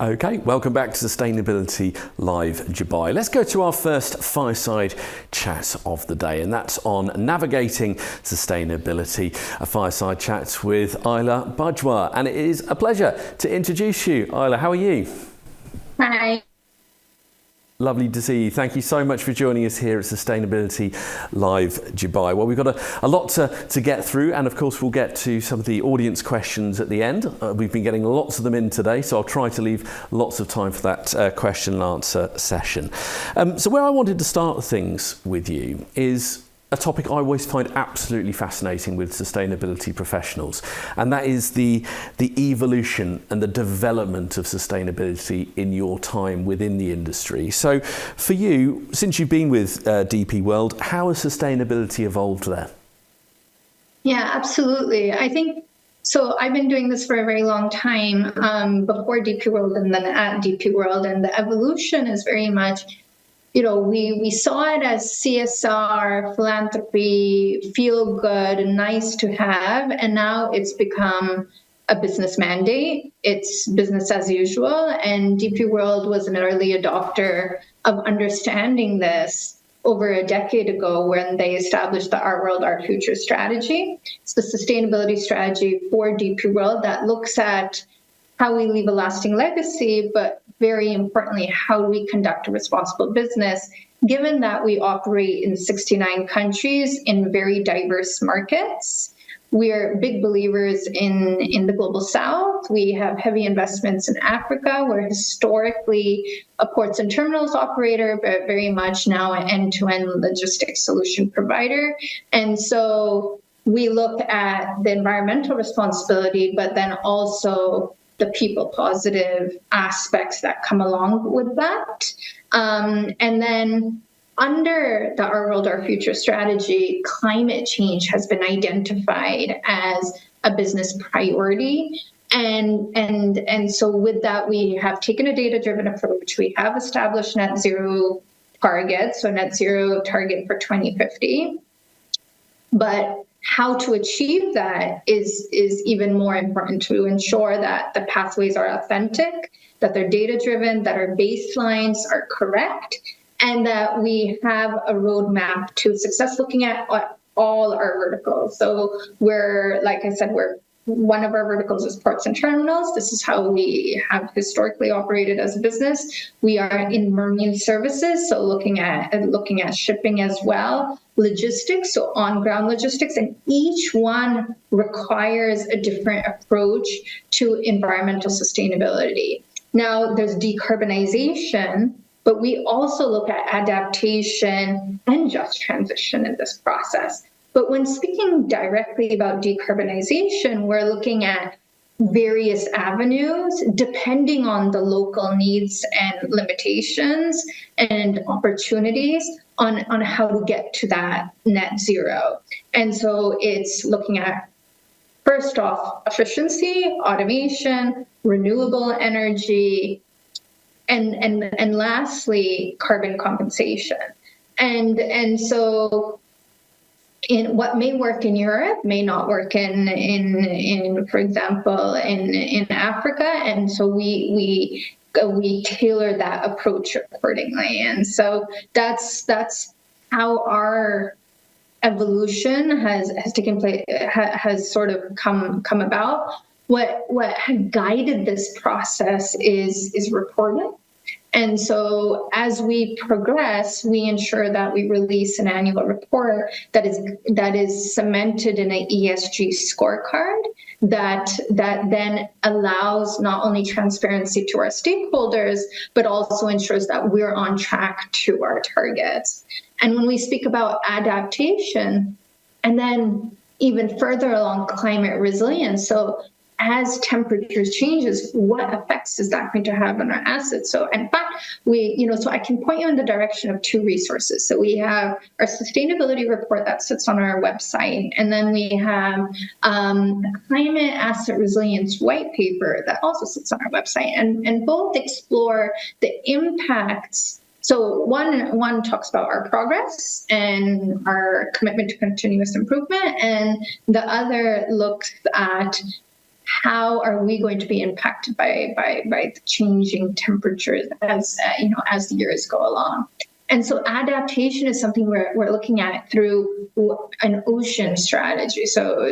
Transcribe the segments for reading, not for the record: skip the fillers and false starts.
Okay, welcome back to Sustainability Live Dubai. Let's go to our first fireside chat of the day, and that's on navigating sustainability, a fireside chat with Ayla Bajwa. And it is a pleasure to introduce you. Ayla, how are you? Hi. Lovely to see you. Thank you so much for joining us here at Sustainability Live Dubai. Well, we've got a lot to get through, and of course we'll get to some of the audience questions at the end. We've been getting lots of them in today, so I'll try to leave lots of time for that question and answer session. So where I wanted to start things with you is a topic I always find absolutely fascinating with sustainability professionals, and that is the evolution and the development of sustainability in your time within the industry. So for you, since you've been with DP World, how has sustainability evolved there? Yeah, absolutely. I think so. I've been doing this for a very long time, before DP World and then at DP World, and the evolution is very much, we saw it as CSR, philanthropy, feel good, nice to have, and now it's become a business mandate. It's business as usual, and DP World was an early adopter of understanding this over a decade ago when they established the Our World, Our Future strategy. It's the sustainability strategy for DP World that looks at how we leave a lasting legacy, but very importantly, how we conduct a responsible business, given that we operate in 69 countries in very diverse markets. We're big believers in the global south. We have heavy investments in Africa. We're historically a ports and terminals operator, but very much now an end-to-end logistics solution provider. And so we look at the environmental responsibility, but then also the people positive aspects that come along with that. And then under the Our World, Our Future strategy, climate change has been identified as a business priority. And so with that, we have taken a data-driven approach. We have established net zero targets, so net zero target for 2050. But how to achieve that is even more important, to ensure that the pathways are authentic, that they're data-driven, that our baselines are correct, and that we have a roadmap to success looking at all our verticals. So like I said, one of our verticals is ports and terminals. This is how we have historically operated as a business. We are in marine services, so looking at shipping as well. Logistics, so on-ground logistics, and each one requires a different approach to environmental sustainability. Now, there's decarbonization, but we also look at adaptation and just transition in this process. But when speaking directly about decarbonization, we're looking at various avenues depending on the local needs and limitations and opportunities on how to get to that net zero. And so it's looking at, first off, efficiency, automation, renewable energy, and lastly, carbon compensation. And so in what may work in Europe may not work in for example, in Africa. And so we tailor that approach accordingly. And so that's how our evolution has taken place, has sort of come about. What had guided this process is reporting. And so as we progress, we ensure that we release an annual report that is cemented in an ESG scorecard that then allows not only transparency to our stakeholders, but also ensures that we're on track to our targets. And when we speak about adaptation, and then even further along, climate resilience, so as temperatures changes, what effects is that going to have on our assets? So in fact, so I can point you in the direction of two resources. So we have our sustainability report that sits on our website, and then we have a climate asset resilience white paper that also sits on our website, and both explore the impacts. So one talks about our progress and our commitment to continuous improvement, and the other looks at how are we going to be impacted by the changing temperatures as as the years go along. And so adaptation is something we're looking at through an ocean strategy. So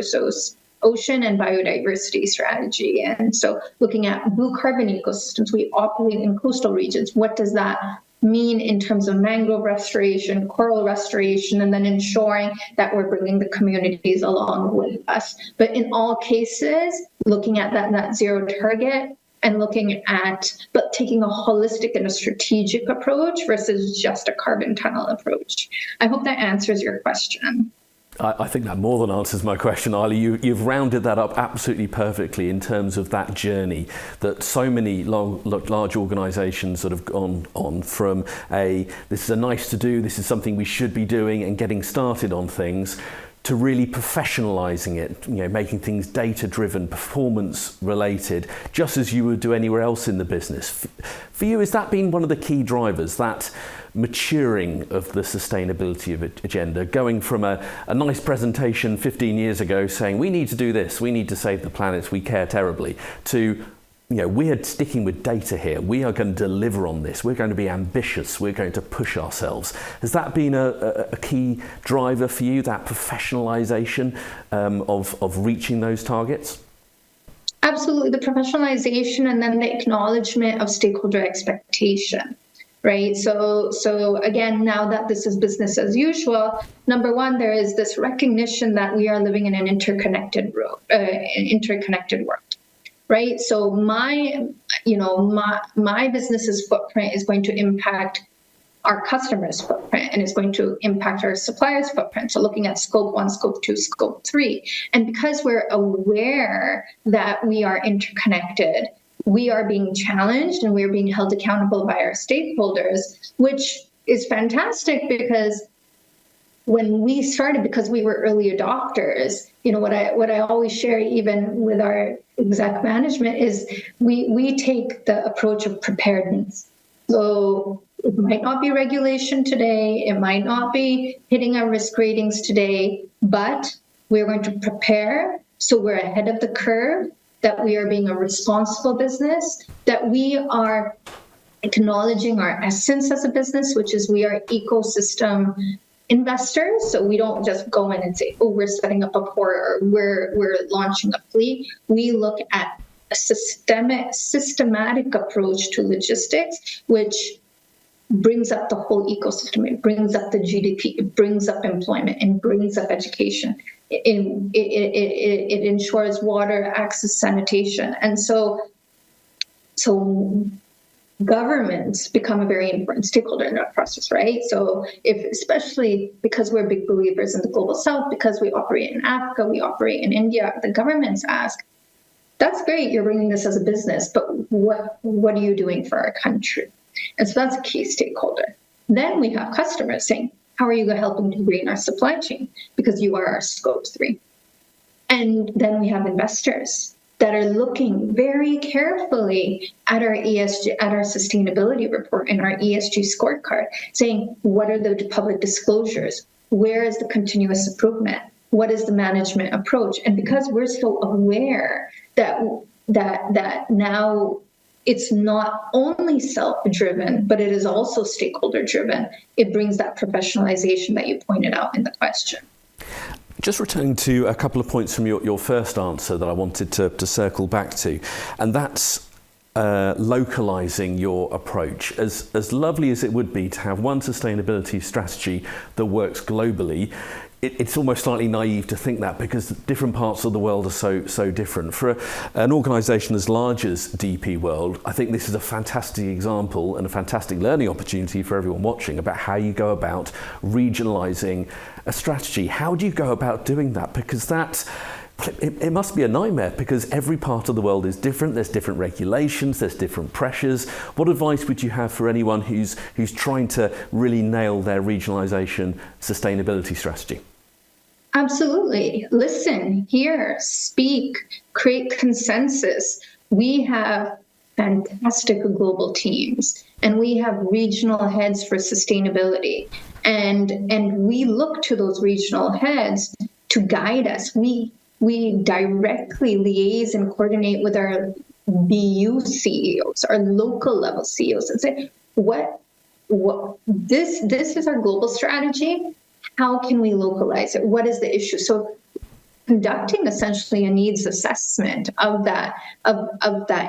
ocean and biodiversity strategy. And so looking at blue carbon ecosystems, we operate in coastal regions. What does that mean in terms of mangrove restoration, coral restoration, and then ensuring that we're bringing the communities along with us. But in all cases, looking at that net zero target and looking at, but taking a holistic and a strategic approach versus just a carbon tunnel approach. I hope that answers your question. I think that more than answers my question, Ayla. You've rounded that up absolutely perfectly in terms of that journey that so many large organisations that have gone on from this is a nice to do, this is something we should be doing, and getting started on things, to really professionalising it, making things data-driven, performance-related, just as you would do anywhere else in the business. For you, has that been one of the key drivers, that maturing of the sustainability agenda, going from a nice presentation 15 years ago saying we need to do this, we need to save the planet, we care terribly, to we're sticking with data here. We are going to deliver on this. We're going to be ambitious. We're going to push ourselves. Has that been a key driver for you, that professionalisation of reaching those targets? Absolutely, the professionalization and then the acknowledgement of stakeholder expectation, right? So again, now that this is business as usual, number one, there is this recognition that we are living in an interconnected world. Right. So my business's footprint is going to impact our customers' footprint, and it's going to impact our suppliers' footprint. So looking at scope 1, scope 2, scope 3. And because we're aware that we are interconnected, we are being challenged and we're being held accountable by our stakeholders, which is fantastic, because when we started, because we were early adopters, what I always share even with our exec management is we take the approach of preparedness. So it might not be regulation today, it might not be hitting our risk ratings today, but we're going to prepare so we're ahead of the curve, that we are being a responsible business, that we are acknowledging our essence as a business, which is we are ecosystem investors. So we don't just go in and say, oh, we're setting up a port or we're launching a fleet. We look at a systematic approach to logistics, which brings up the whole ecosystem. It brings up the GDP, it brings up employment, and brings up education. It ensures water access, sanitation. And so governments become a very important stakeholder in that process, right? So especially because we're big believers in the global south, because we operate in Africa, we operate in India, the governments ask, that's great, you're bringing this as a business, but what are you doing for our country? And so that's a key stakeholder. Then we have customers saying, how are you helping to green our supply chain? Because you are our scope 3. And then we have investors that are looking very carefully at our ESG, at our sustainability report and our ESG scorecard, saying, what are the public disclosures? Where is the continuous improvement? What is the management approach? And because we're so aware that now it's not only self-driven, but it is also stakeholder-driven, it brings that professionalization that you pointed out in the question. Just returning to a couple of points from your first answer that I wanted to circle back to, and that's localizing your approach. As lovely as it would be to have one sustainability strategy that works globally, it's almost slightly naive to think that, because different parts of the world are so different. For an organisation as large as DP World, I think this is a fantastic example and a fantastic learning opportunity for everyone watching about how you go about regionalising a strategy. How do you go about doing that? Because it must be a nightmare, because every part of the world is different. There's different regulations, there's different pressures. What advice would you have for anyone who's trying to really nail their regionalisation sustainability strategy? Absolutely. Listen, hear, speak, create consensus. We have fantastic global teams, and we have regional heads for sustainability. And we look to those regional heads to guide us. We we directly liaise and coordinate with our BU CEOs, our local level CEOs, and say, what this is our global strategy. How can we localize it? What is the issue? So conducting essentially a needs assessment of that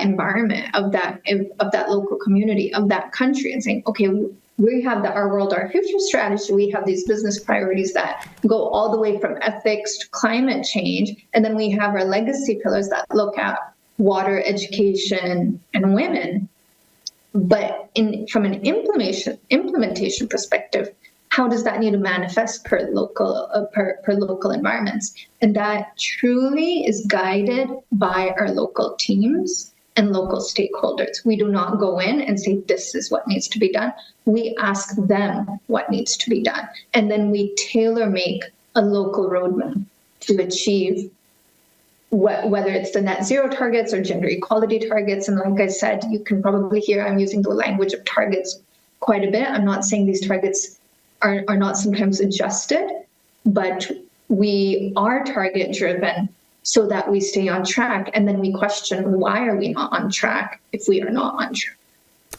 environment, of that local community, of that country, and saying, okay, we have Our World, Our Future strategy. We have these business priorities that go all the way from ethics to climate change. And then we have our legacy pillars that look at water, education, and women. But from an implementation perspective, how does that need to manifest per local environments? And that truly is guided by our local teams and local stakeholders. We do not go in and say, this is what needs to be done. We ask them what needs to be done. And then we tailor make a local roadmap to achieve whether it's the net zero targets or gender equality targets. And like I said, you can probably hear I'm using the language of targets quite a bit. I'm not saying these targets are not sometimes adjusted, but we are target driven so that we stay on track. And then we question, why are we not on track if we are not on track?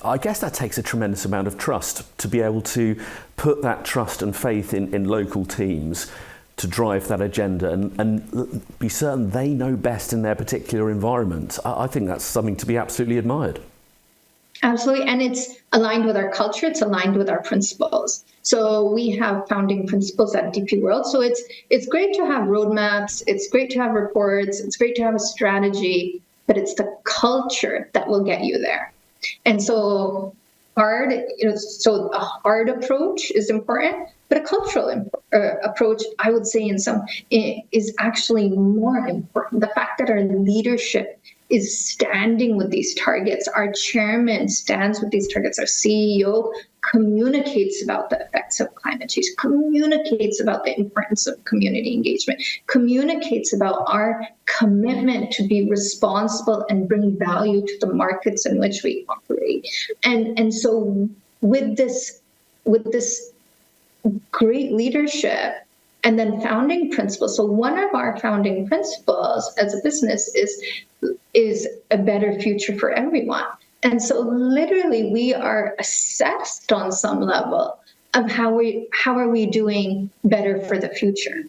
I guess that takes a tremendous amount of trust to be able to put that trust and faith in local teams to drive that agenda and be certain they know best in their particular environment. I think that's something to be absolutely admired. Absolutely, and it's aligned with our culture, it's aligned with our principles. So we have founding principles at DP World. So it's great to have roadmaps, it's great to have reports, it's great to have a strategy, but it's the culture that will get you there. And so so a hard approach is important, but a cultural approach, I would say, is actually more important. The fact that our leadership is standing with these targets, our chairman stands with these targets, our CEO communicates about the effects of climate change, communicates about the importance of community engagement, communicates about our commitment to be responsible and bring value to the markets in which we operate. And so with this great leadership and then founding principles. So one of our founding principles as a business is a better future for everyone. And so literally we are assessed on some level of how are we doing better for the future.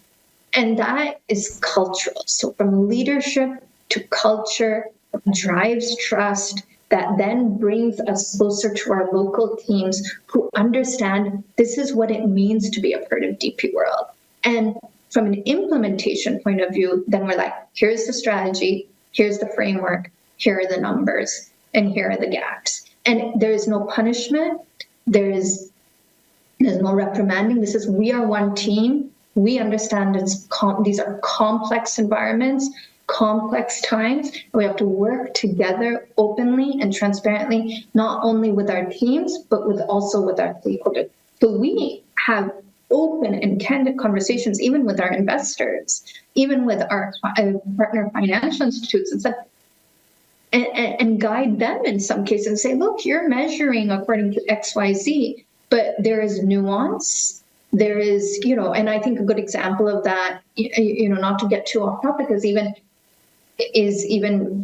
And that is cultural. So from leadership to culture drives trust, that then brings us closer to our local teams who understand this is what it means to be a part of DP World. And from an implementation point of view, then we're like, here's the strategy, here's the framework, here are the numbers, and here are the gaps. And there is no punishment, there's no reprimanding. We are one team. We understand these are complex environments, complex times. We have to work together openly and transparently, not only with our teams, but also with our stakeholders. So we have open and candid conversations, even with our investors, even with our partner financial institutes, and stuff, and guide them in some cases and say, look, you're measuring according to XYZ, but there is nuance. There is, and I think a good example of that, not to get too off topic, is even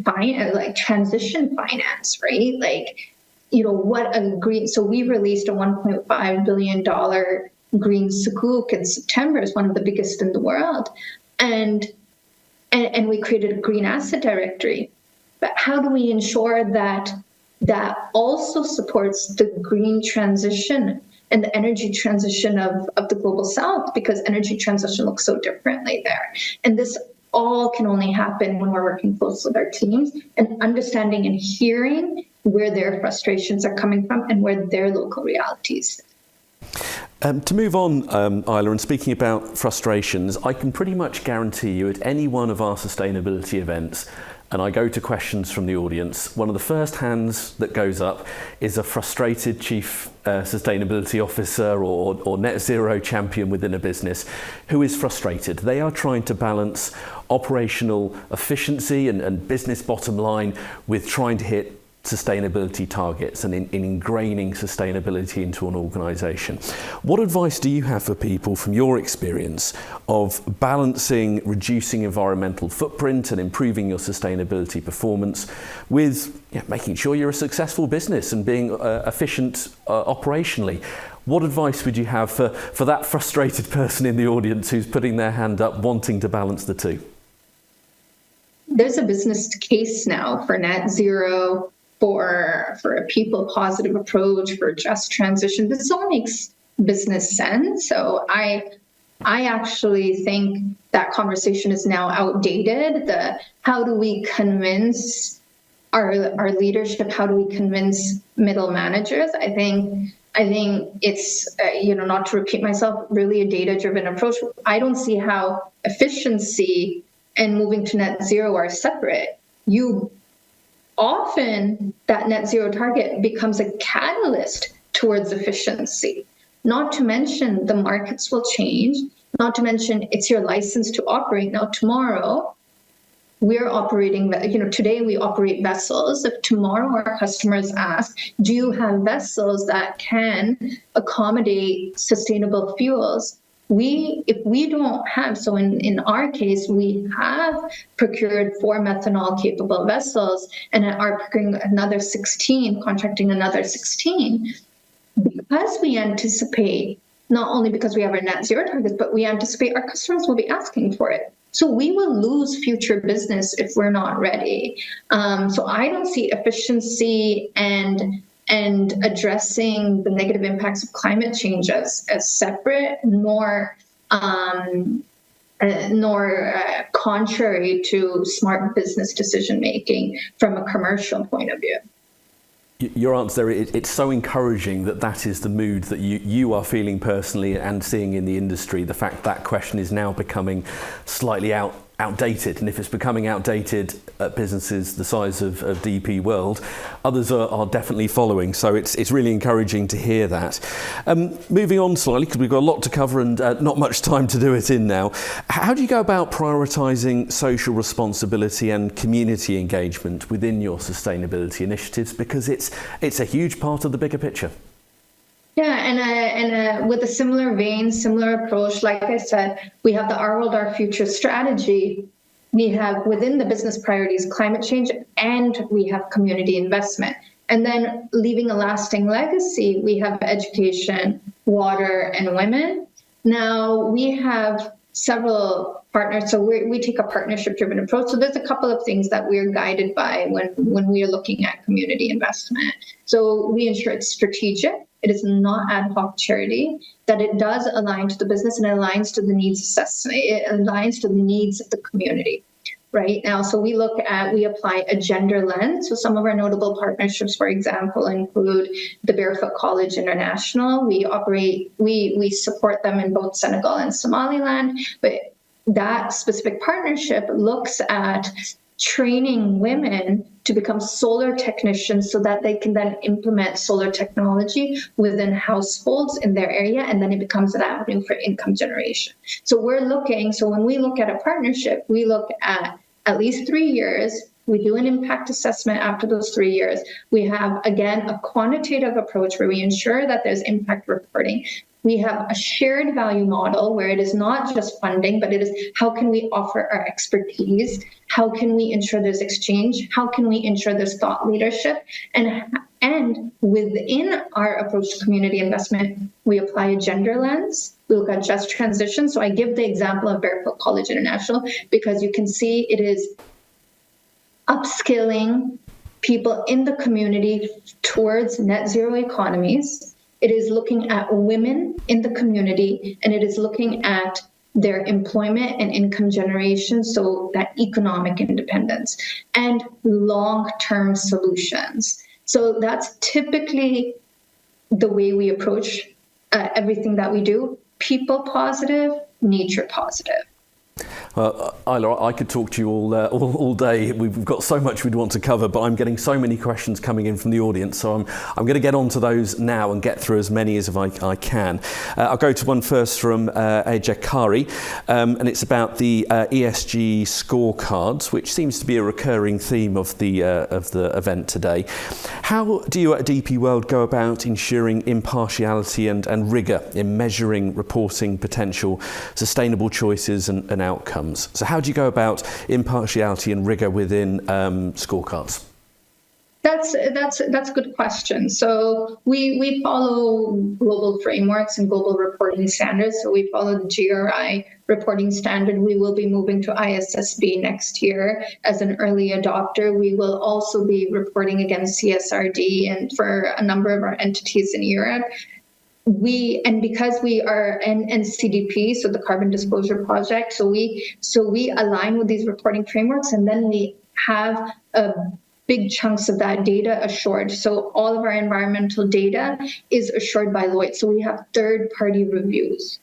like transition finance, right? Like, what a green. So we released a $1.5 billion green sukuk in September. It's one of the biggest in the world, and we created a green asset directory. But how do we ensure that also supports the green transition and the energy transition of the global south? Because energy transition looks so differently there. And this all can only happen when we're working close with our teams and understanding and hearing where their frustrations are coming from and where their local realities. To move on, Ayla, and speaking about frustrations, I can pretty much guarantee you at any one of our sustainability events, and I go to questions from the audience, one of the first hands that goes up is a frustrated chief sustainability officer or net zero champion within a business who is frustrated. They are trying to balance operational efficiency and business bottom line with trying to hit sustainability targets and in ingraining sustainability into an organisation. What advice do you have for people from your experience of balancing reducing environmental footprint and improving your sustainability performance with making sure you're a successful business and being efficient operationally? What advice would you have for that frustrated person in the audience who's putting their hand up wanting to balance the two? There's a business case now for net zero, for a people positive approach, for just transition. This all makes business sense. So I actually think that conversation is now outdated. How do we convince our leadership? How do we convince middle managers? I think it's not to repeat myself, really a data-driven approach. I don't see how efficiency and moving to net zero are separate. Often that net zero target becomes a catalyst towards efficiency. Not to mention the markets will change, not to mention it's your license to operate. Now tomorrow, we're operating, today we operate vessels. If tomorrow our customers ask, do you have vessels that can accommodate sustainable fuels? If we don't have, so in our case, we have procured 4 methanol capable vessels and are procuring another 16, contracting another 16, because we anticipate, not only because we have our net zero targets, but we anticipate our customers will be asking for it. So we will lose future business if we're not ready. So I don't see efficiency and addressing the negative impacts of climate change as separate, nor contrary to smart business decision making from a commercial point of view. Your answer, it's so encouraging that is the mood that you are feeling personally and seeing in the industry. The fact that question is now becoming slightly outdated, and if it's becoming outdated at businesses the size of DP World, others are definitely following. So it's really encouraging to hear that. Moving on slightly, because we've got a lot to cover and not much time to do it in now. How do you go about prioritising social responsibility and community engagement within your sustainability initiatives? Because it's a huge part of the bigger picture. Yeah, and with a similar vein, similar approach, like I said, we have the Our World, Our Future strategy. We have within the business priorities climate change, and we have community investment. And then leaving a lasting legacy, we have education, water, and women. Now we have several partners, so we take a partnership-driven approach. So there's a couple of things that we're guided by when we are looking at community investment. So we ensure it's strategic. It is not ad hoc charity, that it does align to the business and aligns to the needs assessment. It aligns to the needs of the community right now. So we apply a gender lens. So some of our notable partnerships, for example, include the Barefoot College International. We support them in both Senegal and Somaliland, but that specific partnership looks at training women to become solar technicians so that they can then implement solar technology within households in their area, and then it becomes an avenue for income generation. So when we look at a partnership, we look at least 3 years. We do an impact assessment after those 3 years. We have, again, a quantitative approach where we ensure that there's impact reporting. We have a shared value model where it is not just funding, but it is how can we offer our expertise? How can we ensure there's exchange? How can we ensure there's thought leadership? And within our approach to community investment, we apply a gender lens. We look at just transition. So I give the example of Barefoot College International because you can see it is upskilling people in the community towards net zero economies. It is looking at women in the community, and it is looking at their employment and income generation, so that economic independence, and long-term solutions. So that's typically the way we approach everything that we do: people positive, nature positive. Ayla, I could talk to you all day. We've got so much we'd want to cover, but I'm getting so many questions coming in from the audience, so I'm going to get on to those now and get through as many as I can. I'll go to one first from Ajay Kari, and it's about the ESG scorecards, which seems to be a recurring theme of the event today. How do you at DP World go about ensuring impartiality and rigour in measuring, reporting potential sustainable choices and outcomes? So how do you go about impartiality and rigour within scorecards? That's a good question. So we follow global frameworks and global reporting standards. So we follow the GRI reporting standard. We will be moving to ISSB next year as an early adopter. We will also be reporting against CSRD and for a number of our entities in Europe. Because we are an CDP, so the Carbon Disclosure Project, so we align with these reporting frameworks, and then we have big chunks of that data assured. So all of our environmental data is assured by Lloyd. So we have third-party reviews.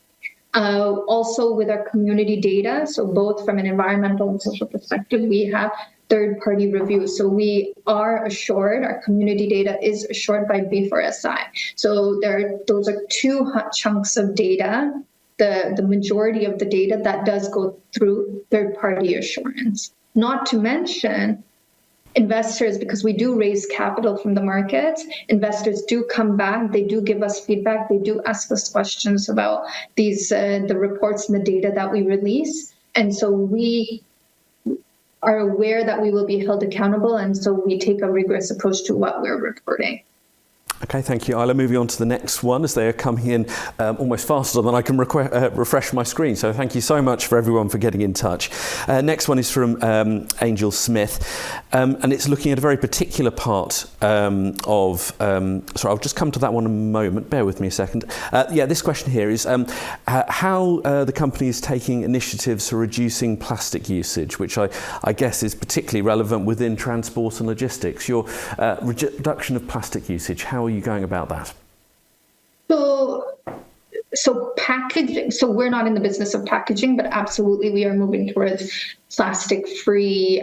Also with our community data, so both from an environmental and social perspective, we have third-party reviews. So we are assured, our community data is assured by B4SI. So those are two hot chunks of data, the majority of the data that does go through third-party assurance. Not to mention investors, because we do raise capital from the markets, investors do come back, they do give us feedback, they do ask us questions about the reports and the data that we release. And so we are aware that we will be held accountable, and so we take a rigorous approach to what we're reporting. Okay, thank you, Ayla. Moving on to the next one, as they are coming in almost faster than I can refresh my screen. So thank you so much for everyone for getting in touch. Next one is from Angel Smith, and it's looking at a very particular part sorry, I'll just come to that one in a moment. Bear with me a second. This question here is how the company is taking initiatives for reducing plastic usage, which I guess is particularly relevant within transport and logistics. Your reduction of plastic usage, how are you going about that? So packaging, so we're not in the business of packaging, but absolutely we are moving towards plastic-free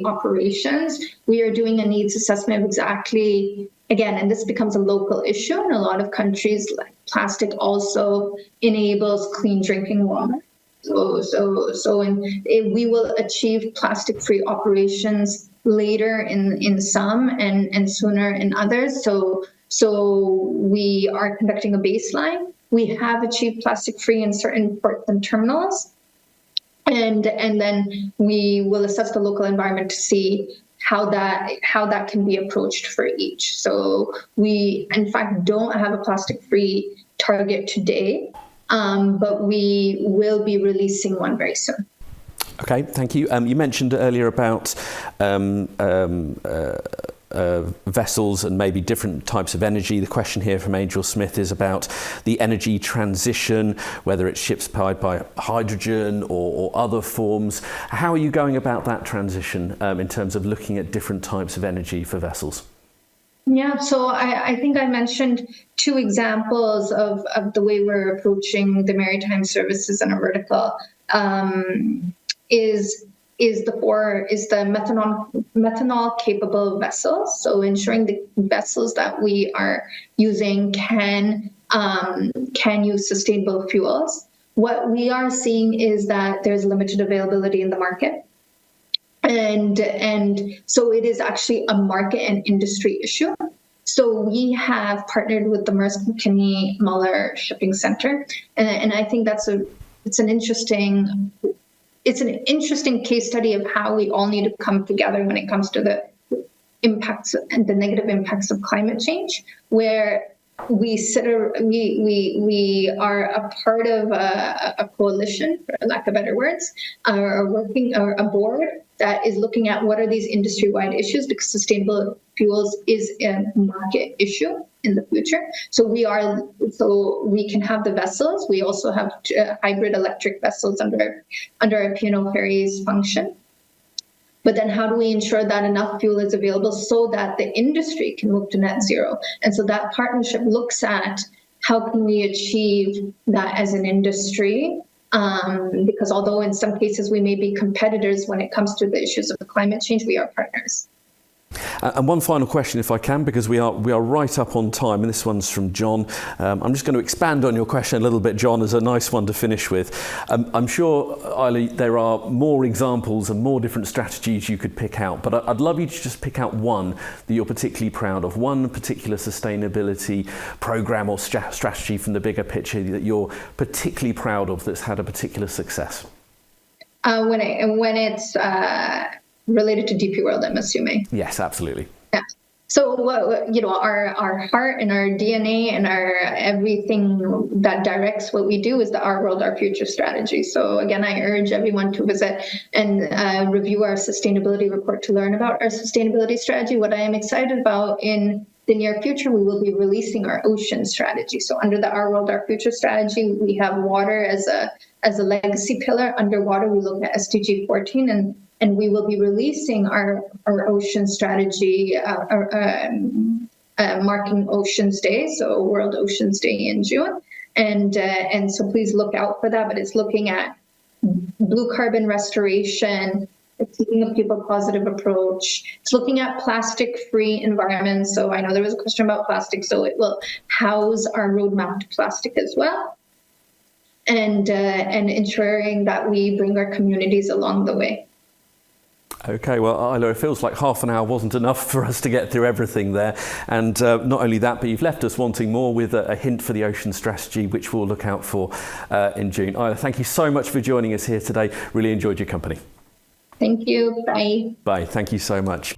operations. We are doing a needs assessment of exactly, again, and this becomes a local issue in a lot of countries, like plastic also enables clean drinking water. We will achieve plastic-free operations later in some and sooner in others. So we are conducting a baseline. We have achieved plastic-free in certain ports and terminals, and then we will assess the local environment to see how that can be approached for each. So we, in fact, don't have a plastic-free target today, but we will be releasing one very soon. Okay, thank you. You mentioned earlier about vessels and maybe different types of energy. The question here from Angel Smith is about the energy transition, whether it's ships powered by hydrogen or other forms. How are you going about that transition in terms of looking at different types of energy for vessels? Yeah, so I think I mentioned two examples of the way we're approaching the maritime services in a vertical. Is the methanol capable vessels. So ensuring the vessels that we are using can use sustainable fuels. What we are seeing is that there's limited availability in the market. And so it is actually a market and industry issue. So we have partnered with the Maersk McKinney Muller Shipping Center, and I think it's an interesting case study of how we all need to come together when it comes to the impacts and the negative impacts of climate change, where we are a part of a coalition, for lack of better words, or a board that is looking at what are these industry-wide issues, because sustainable fuels is a market issue in the future. So we can have the vessels. We also have hybrid electric vessels under a P&O Ferries function. But then how do we ensure that enough fuel is available so that the industry can move to net zero? And so that partnership looks at how can we achieve that as an industry because although in some cases we may be competitors when it comes to the issues of climate change, we are partners. And one final question, if I can, because we are right up on time, and this one's from John. I'm just going to expand on your question a little bit, John, as a nice one to finish with. I'm sure, Ayla, there are more examples and more different strategies you could pick out, but I'd love you to just pick out one that you're particularly proud of, one particular sustainability program or strategy from the bigger picture that you're particularly proud of that's had a particular success. When it's related to DP World, I'm assuming. Yes, absolutely. Yeah. So, our heart and our DNA and our everything that directs what we do is the Our World, Our Future strategy. So again, I urge everyone to visit and review our sustainability report to learn about our sustainability strategy. What I am excited about in the near future, we will be releasing our ocean strategy. So under the Our World, Our Future strategy, we have water as a legacy pillar. Underwater, we look at SDG 14, and we will be releasing our ocean strategy, marking Oceans Day, so World Oceans Day in June. And so please look out for that. But it's looking at blue carbon restoration. It's taking a people positive approach. It's looking at plastic-free environments. So I know there was a question about plastic, so it will house our roadmap to plastic as well. And ensuring that we bring our communities along the way. Okay, well, Ayla, it feels like half an hour wasn't enough for us to get through everything there. And not only that, but you've left us wanting more with a hint for the ocean strategy, which we'll look out for in June. Ayla, thank you so much for joining us here today. Really enjoyed your company. Thank you. Bye. Bye. Thank you so much.